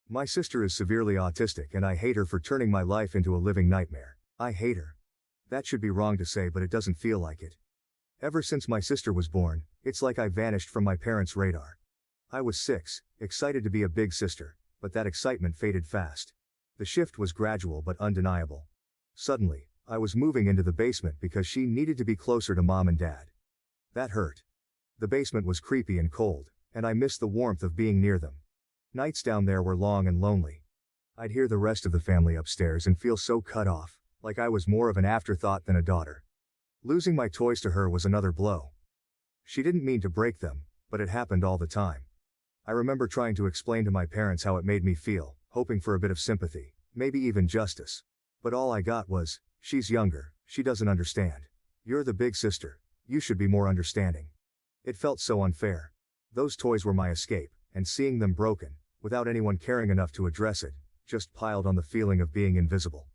My sister is severely autistic and I hate her for turning my life into a living nightmare. I hate her. That should be wrong to say, but it doesn't feel like it. Ever since my sister was born, it's like I vanished from my parents' radar. I was 6, excited to be a big sister, but that excitement faded fast. The shift was gradual but undeniable. Suddenly, I was moving into the basement because she needed to be closer to mom and dad. That hurt. The basement was creepy and cold, and I missed the warmth of being near them. Nights down there were long and lonely. I'd hear the rest of the family upstairs and feel so cut off, like I was more of an afterthought than a daughter. Losing my toys to her was another blow. She didn't mean to break them, but it happened all the time. I remember trying to explain to my parents how it made me feel, hoping for a bit of sympathy, maybe even justice. But all I got was, "She's younger, she doesn't understand. You're the big sister, you should be more understanding." It felt so unfair. Those toys were my escape, and seeing them broken, without anyone caring enough to address it, just piled on the feeling of being invisible.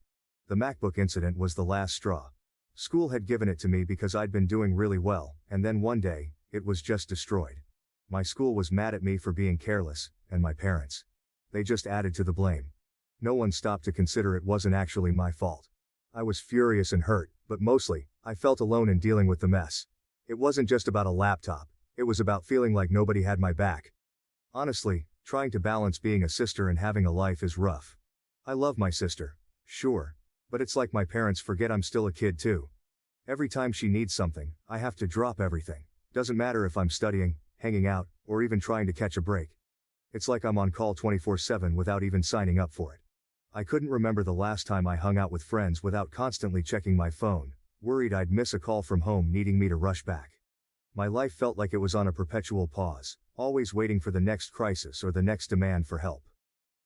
The MacBook incident was the last straw. School had given it to me because I'd been doing really well, and then one day, it was just destroyed. My school was mad at me for being careless, and my parents. They just added to the blame. No one stopped to consider it wasn't actually my fault. I was furious and hurt, but mostly, I felt alone in dealing with the mess. It wasn't just about a laptop, it was about feeling like nobody had my back. Honestly, trying to balance being a sister and having a life is rough. I love my sister, sure, but it's like my parents forget I'm still a kid too. Every time she needs something, I have to drop everything. Doesn't matter if I'm studying, hanging out, or even trying to catch a break. It's like I'm on call 24/7 without even signing up for it. I couldn't remember the last time I hung out with friends without constantly checking my phone, worried I'd miss a call from home needing me to rush back. My life felt like it was on a perpetual pause, always waiting for the next crisis or the next demand for help.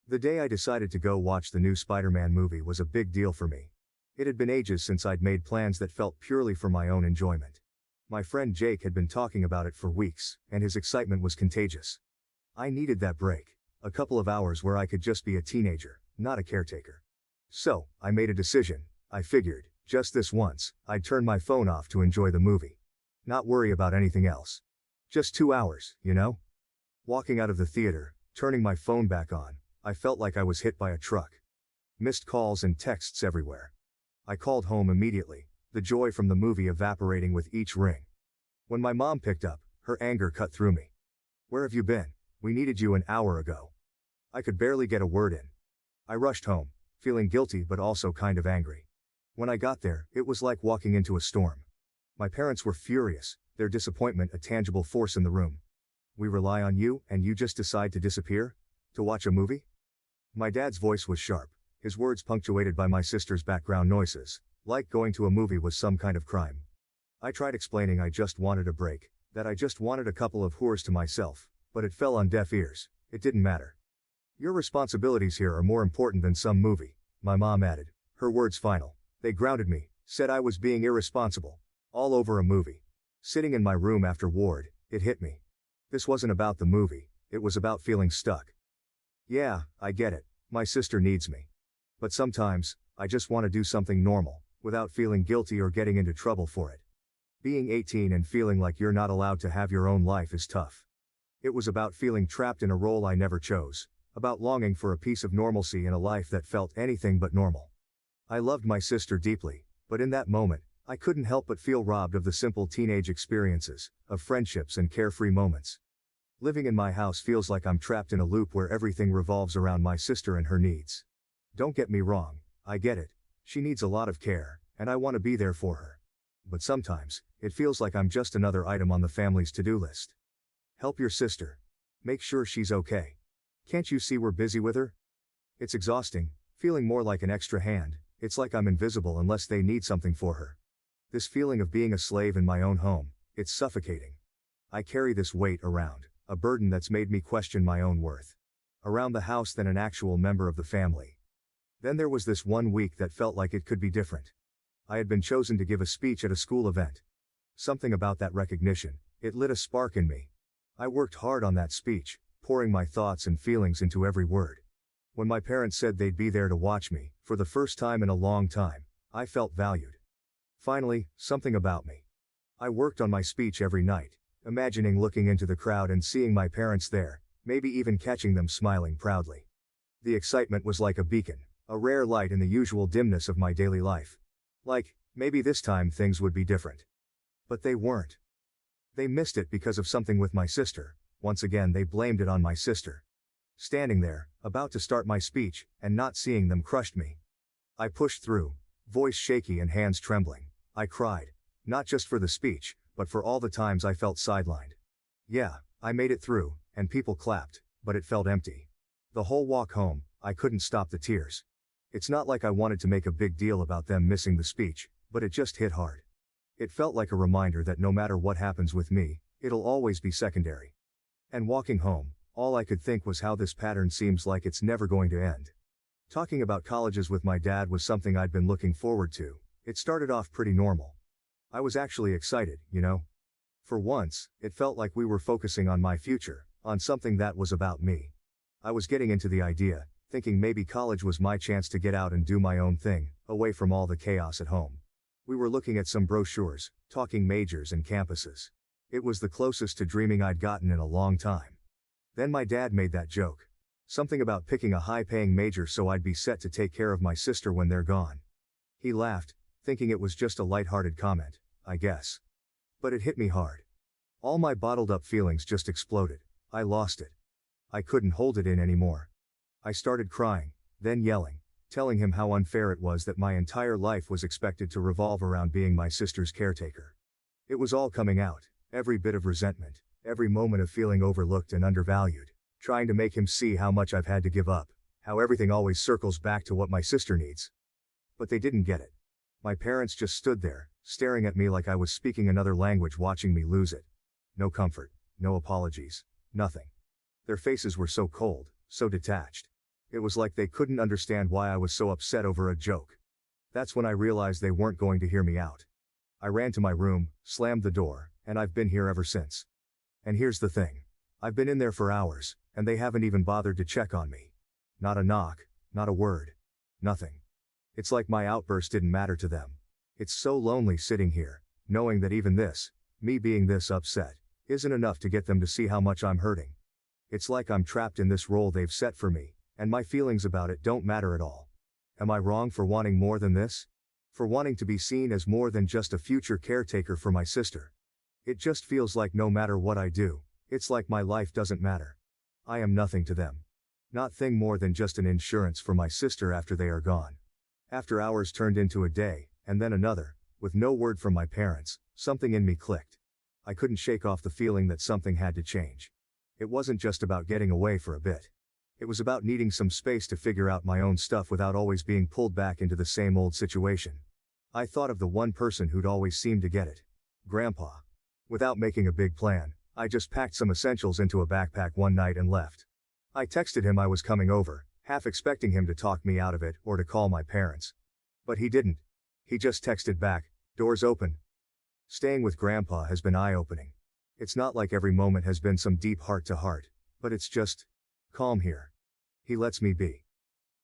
The day I decided to go watch the new Spider-Man movie was a big deal for me. It had been ages since I'd made plans that felt purely for my own enjoyment. My friend Jake had been talking about it for weeks, and his excitement was contagious. I needed that break, a couple of hours where I could just be a teenager, not a caretaker. So, I made a decision. I figured, just this once, I'd turn my phone off to enjoy the movie. Not worry about anything else. Just 2 hours, you know? Walking out of the theater, turning my phone back on, I felt like I was hit by a truck. Missed calls and texts everywhere. I called home immediately, the joy from the movie evaporating with each ring. When my mom picked up, her anger cut through me. "Where have you been? We needed you an hour ago." I could barely get a word in. I rushed home, feeling guilty but also kind of angry. When I got there, it was like walking into a storm. My parents were furious, their disappointment a tangible force in the room. "We rely on you, and you just decide to disappear? To watch a movie?" My dad's voice was sharp, his words punctuated by my sister's background noises, like going to a movie was some kind of crime. I tried explaining I just wanted a break, that I just wanted a couple of whores to myself, but it fell on deaf ears. It didn't matter. "Your responsibilities here are more important than some movie," my mom added, her words final. They grounded me, said I was being irresponsible. All over a movie. Sitting in my room after ward, it hit me. This wasn't about the movie, it was about feeling stuck. Yeah, I get it, my sister needs me. But sometimes, I just want to do something normal, without feeling guilty or getting into trouble for it. Being 18 and feeling like you're not allowed to have your own life is tough. It was about feeling trapped in a role I never chose, about longing for a piece of normalcy in a life that felt anything but normal. I loved my sister deeply, but in that moment, I couldn't help but feel robbed of the simple teenage experiences, of friendships and carefree moments. Living in my house feels like I'm trapped in a loop where everything revolves around my sister and her needs. Don't get me wrong, I get it. She needs a lot of care, and I want to be there for her. But sometimes, it feels like I'm just another item on the family's to-do list. Help your sister. Make sure she's okay. Can't you see we're busy with her? It's exhausting, feeling more like an extra hand. It's like I'm invisible unless they need something for her. This feeling of being a slave in my own home, it's suffocating. I carry this weight around, a burden that's made me question my own worth. Around the house than an actual member of the family. Then there was this one week that felt like it could be different. I had been chosen to give a speech at a school event. Something about that recognition, it lit a spark in me. I worked hard on that speech, pouring my thoughts and feelings into every word. When my parents said they'd be there to watch me, for the first time in a long time, I felt valued. Finally, something about me. I worked on my speech every night, imagining looking into the crowd and seeing my parents there, maybe even catching them smiling proudly. The excitement was like a beacon, a rare light in the usual dimness of my daily life. Like, maybe this time things would be different. But they weren't. They missed it because of something with my sister. Once again they blamed it on my sister. Standing there, about to start my speech, and not seeing them crushed me. I pushed through, voice shaky and hands trembling. I cried. Not just for the speech, but for all the times I felt sidelined. Yeah, I made it through, and people clapped, but it felt empty. The whole walk home, I couldn't stop the tears. It's not like I wanted to make a big deal about them missing the speech, but it just hit hard. It felt like a reminder that no matter what happens with me, it'll always be secondary. And walking home, all I could think was how this pattern seems like it's never going to end. Talking about colleges with my dad was something I'd been looking forward to. It started off pretty normal. I was actually excited, you know? For once, it felt like we were focusing on my future, on something that was about me. I was getting into the idea, thinking maybe college was my chance to get out and do my own thing, away from all the chaos at home. We were looking at some brochures, talking majors and campuses. It was the closest to dreaming I'd gotten in a long time. Then my dad made that joke. Something about picking a high-paying major so I'd be set to take care of my sister when they're gone. He laughed, thinking it was just a light-hearted comment, I guess. But it hit me hard. All my bottled-up feelings just exploded. I lost it. I couldn't hold it in anymore. I started crying, then yelling, telling him how unfair it was that my entire life was expected to revolve around being my sister's caretaker. It was all coming out, every bit of resentment, every moment of feeling overlooked and undervalued, trying to make him see how much I've had to give up, how everything always circles back to what my sister needs. But they didn't get it. My parents just stood there, staring at me like I was speaking another language, watching me lose it. No comfort, no apologies, nothing. Their faces were so cold, so detached. It was like they couldn't understand why I was so upset over a joke. That's when I realized they weren't going to hear me out. I ran to my room, slammed the door, and I've been here ever since. And here's the thing. I've been in there for hours, and they haven't even bothered to check on me. Not a knock, not a word. Nothing. It's like my outburst didn't matter to them. It's so lonely sitting here, knowing that even this, me being this upset, isn't enough to get them to see how much I'm hurting. It's like I'm trapped in this role they've set for me, and my feelings about it don't matter at all. Am I wrong for wanting more than this? For wanting to be seen as more than just a future caretaker for my sister? It just feels like no matter what I do, it's like my life doesn't matter. I am nothing to them. Nothing more than just an insurance for my sister after they are gone. After hours turned into a day, and then another, with no word from my parents, something in me clicked. I couldn't shake off the feeling that something had to change. It wasn't just about getting away for a bit. It was about needing some space to figure out my own stuff without always being pulled back into the same old situation. I thought of the one person who'd always seemed to get it. Grandpa. Without making a big plan, I just packed some essentials into a backpack one night and left. I texted him I was coming over, half expecting him to talk me out of it or to call my parents. But he didn't. He just texted back, "Doors open." Staying with Grandpa has been eye-opening. It's not like every moment has been some deep heart-to-heart, but it's just calm here. He lets me be.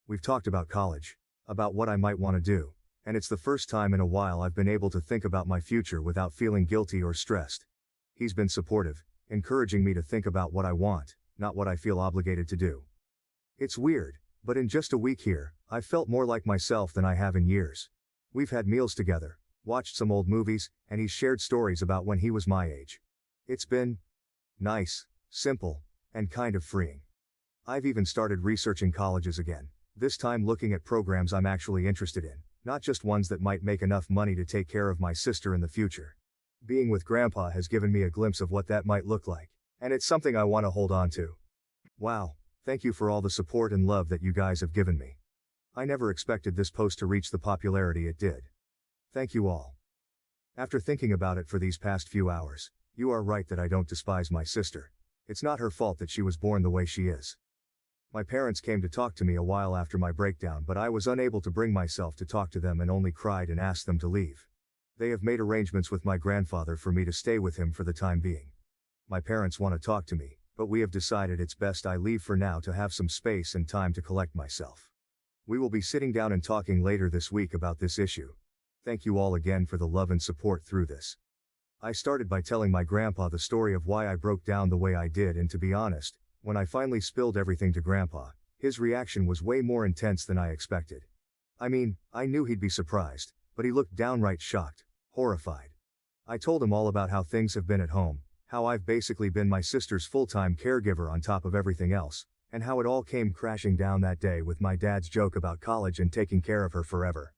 We've talked about college, about what I might want to do, and it's the first time in a while I've been able to think about my future without feeling guilty or stressed. He's been supportive, encouraging me to think about what I want, not what I feel obligated to do. It's weird, but in just a week here, I've felt more like myself than I have in years. We've had meals together, watched some old movies, and he's shared stories about when he was my age. It's been nice, simple, and kind of freeing. I've even started researching colleges again, this time looking at programs I'm actually interested in, not just ones that might make enough money to take care of my sister in the future. Being with Grandpa has given me a glimpse of what that might look like, and it's something I want to hold on to. Wow, thank you for all the support and love that you guys have given me. I never expected this post to reach the popularity it did. Thank you all. After thinking about it for these past few hours, you are right that I don't despise my sister. It's not her fault that she was born the way she is. My parents came to talk to me a while after my breakdown, but I was unable to bring myself to talk to them and only cried and asked them to leave. They have made arrangements with my grandfather for me to stay with him for the time being. My parents want to talk to me, but we have decided it's best I leave for now to have some space and time to collect myself. We will be sitting down and talking later this week about this issue. Thank you all again for the love and support through this. I started by telling my grandpa the story of why I broke down the way I did, and to be honest, when I finally spilled everything to Grandpa, His reaction was way more intense than I expected. I mean, I knew he'd be surprised, but he looked downright shocked, horrified. I told him all about how things have been at home, how I've basically been my sister's full-time caregiver on top of everything else, and how it all came crashing down that day with my dad's joke about college and taking care of her forever.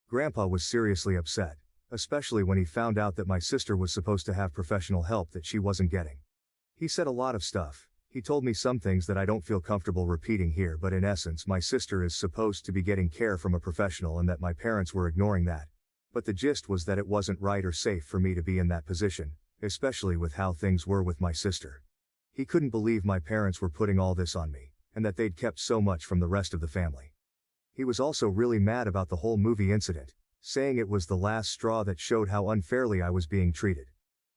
Grandpa was seriously upset, especially when he found out that my sister was supposed to have professional help that she wasn't getting. He said a lot of stuff. He told me some things that I don't feel comfortable repeating here, but in essence my sister is supposed to be getting care from a professional and that my parents were ignoring that. But the gist was that it wasn't right or safe for me to be in that position, especially with how things were with my sister. He couldn't believe my parents were putting all this on me, and that they'd kept so much from the rest of the family. He was also really mad about the whole movie incident, saying it was the last straw that showed how unfairly I was being treated.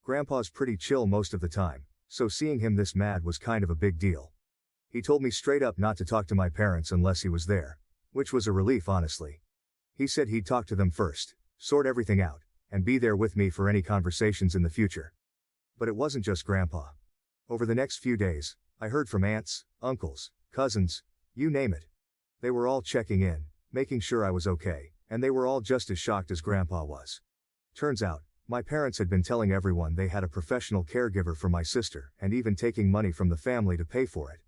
Grandpa's pretty chill most of the time, so seeing him this mad was kind of a big deal. He told me straight up not to talk to my parents unless he was there, which was a relief honestly. He said he'd talk to them first, sort everything out, and be there with me for any conversations in the future. But it wasn't just Grandpa. Over the next few days, I heard from aunts, uncles, cousins, you name it. They were all checking in, making sure I was okay, and they were all just as shocked as Grandpa was. Turns out, my parents had been telling everyone they had a professional caregiver for my sister and even taking money from the family to pay for it.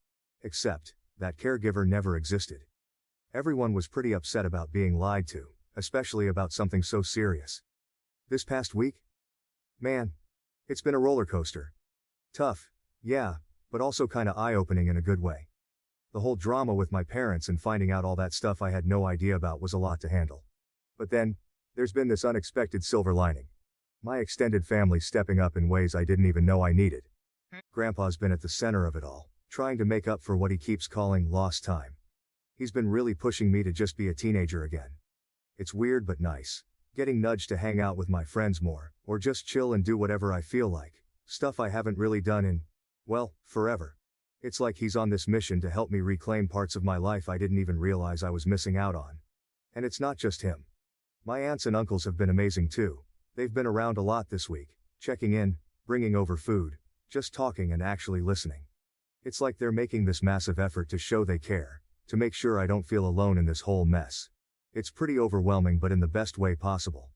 Except, that caregiver never existed. Everyone was pretty upset about being lied to, especially about something so serious. This past week? Man, it's been a roller coaster. Tough, yeah, but also kinda eye-opening in a good way. The whole drama with my parents and finding out all that stuff I had no idea about was a lot to handle. But then, there's been this unexpected silver lining. My extended family stepping up in ways I didn't even know I needed. Grandpa's been at the center of it all, trying to make up for what he keeps calling lost time. He's been really pushing me to just be a teenager again. It's weird but nice, getting nudged to hang out with my friends more, or just chill and do whatever I feel like, stuff I haven't really done in, well, forever. It's like he's on this mission to help me reclaim parts of my life I didn't even realize I was missing out on. And it's not just him. My aunts and uncles have been amazing too. They've been around a lot this week, checking in, bringing over food, just talking and actually listening. It's like they're making this massive effort to show they care, to make sure I don't feel alone in this whole mess. It's pretty overwhelming but in the best way possible.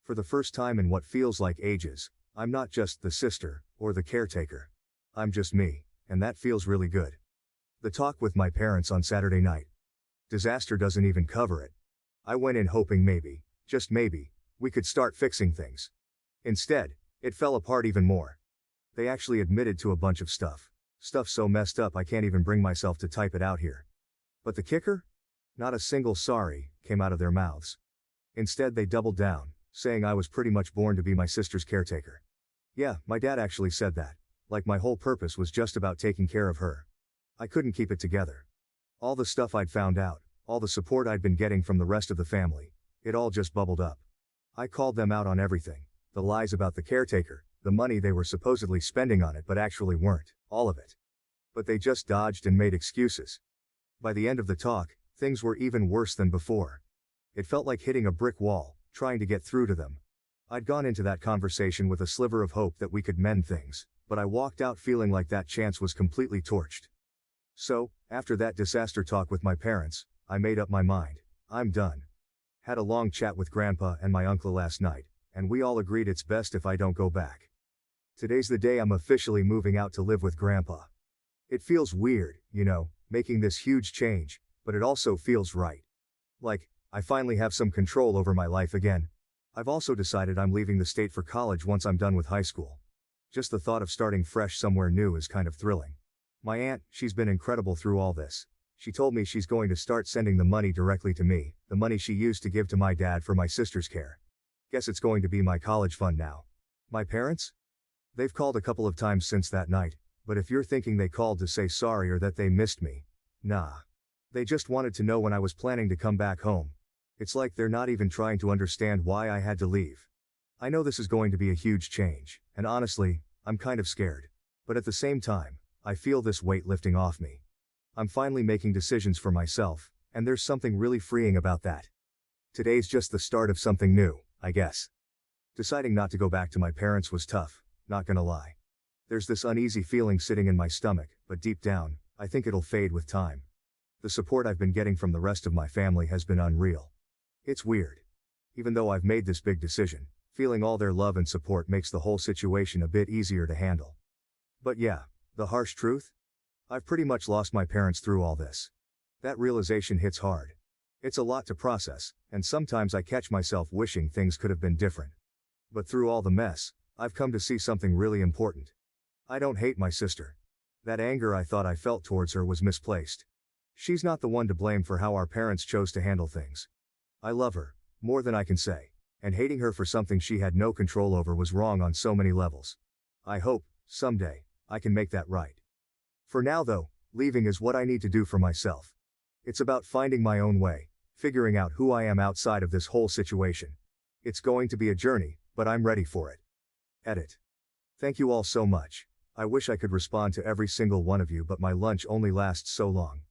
For the first time in what feels like ages, I'm not just the sister, or the caretaker. I'm just me, and that feels really good. The talk with my parents on Saturday night. Disaster doesn't even cover it. I went in hoping maybe, just maybe, we could start fixing things. Instead, it fell apart even more. They actually admitted to a bunch of stuff so messed up I can't even bring myself to type it out here. But the kicker? Not a single sorry came out of their mouths. Instead they doubled down, saying I was pretty much born to be my sister's caretaker. Yeah, my dad actually said that, like my whole purpose was just about taking care of her. I couldn't keep it together. All the stuff I'd found out, all the support I'd been getting from the rest of the family, it all just bubbled up. I called them out on everything, the lies about the caretaker, the money they were supposedly spending on it but actually weren't, all of it. But they just dodged and made excuses. By the end of the talk, things were even worse than before. It felt like hitting a brick wall, trying to get through to them. I'd gone into that conversation with a sliver of hope that we could mend things, but I walked out feeling like that chance was completely torched. So, after that disaster talk with my parents, I made up my mind. I'm done. Had a long chat with Grandpa and my uncle last night, and we all agreed it's best if I don't go back. Today's the day I'm officially moving out to live with Grandpa. It feels weird, you know, making this huge change, but it also feels right. Like, I finally have some control over my life again. I've also decided I'm leaving the state for college once I'm done with high school. Just the thought of starting fresh somewhere new is kind of thrilling. My aunt, she's been incredible through all this. She told me she's going to start sending the money directly to me, the money she used to give to my dad for my sister's care. Guess it's going to be my college fund now. My parents? They've called a couple of times since that night, but if you're thinking they called to say sorry or that they missed me, nah. They just wanted to know when I was planning to come back home. It's like they're not even trying to understand why I had to leave. I know this is going to be a huge change, and honestly, I'm kind of scared. But at the same time, I feel this weight lifting off me. I'm finally making decisions for myself, and there's something really freeing about that. Today's just the start of something new, I guess. Deciding not to go back to my parents was tough, not gonna lie. There's this uneasy feeling sitting in my stomach, but deep down, I think it'll fade with time. The support I've been getting from the rest of my family has been unreal. It's weird. Even though I've made this big decision, feeling all their love and support makes the whole situation a bit easier to handle. But yeah, the harsh truth? I've pretty much lost my parents through all this. That realization hits hard. It's a lot to process, and sometimes I catch myself wishing things could have been different. But through all the mess, I've come to see something really important. I don't hate my sister. That anger I thought I felt towards her was misplaced. She's not the one to blame for how our parents chose to handle things. I love her, more than I can say, and hating her for something she had no control over was wrong on so many levels. I hope, someday, I can make that right. For now though, leaving is what I need to do for myself. It's about finding my own way, figuring out who I am outside of this whole situation. It's going to be a journey, but I'm ready for it. Edit. Thank you all so much. I wish I could respond to every single one of you, but my lunch only lasts so long.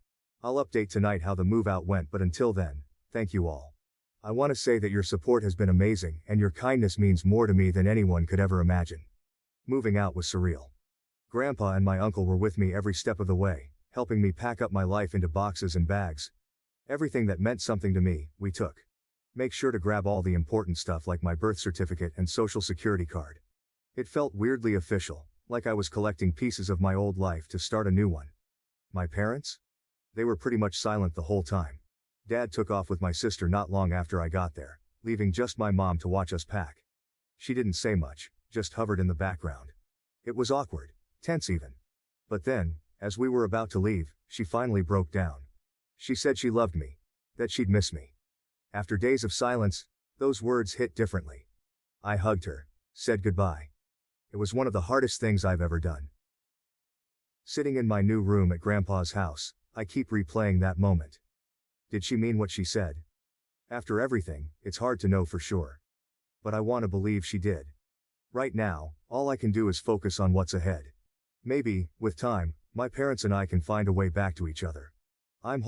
I'll update tonight how the move out went, but until then, thank you all. I want to say that your support has been amazing, and your kindness means more to me than anyone could ever imagine. Moving out was surreal. Grandpa and my uncle were with me every step of the way, helping me pack up my life into boxes and bags. Everything that meant something to me, we took. Make sure to grab all the important stuff like my birth certificate and social security card. It felt weirdly official, like I was collecting pieces of my old life to start a new one. My parents? They were pretty much silent the whole time. Dad took off with my sister not long after I got there, leaving just my mom to watch us pack. She didn't say much, just hovered in the background. It was awkward, tense even. But then, as we were about to leave, she finally broke down. She said she loved me, that she'd miss me. After days of silence, those words hit differently. I hugged her, said goodbye. It was one of the hardest things I've ever done. Sitting in my new room at Grandpa's house, I keep replaying that moment. Did she mean what she said? After everything, it's hard to know for sure. But I want to believe she did. Right now, all I can do is focus on what's ahead. Maybe, with time, my parents and I can find a way back to each other. I'm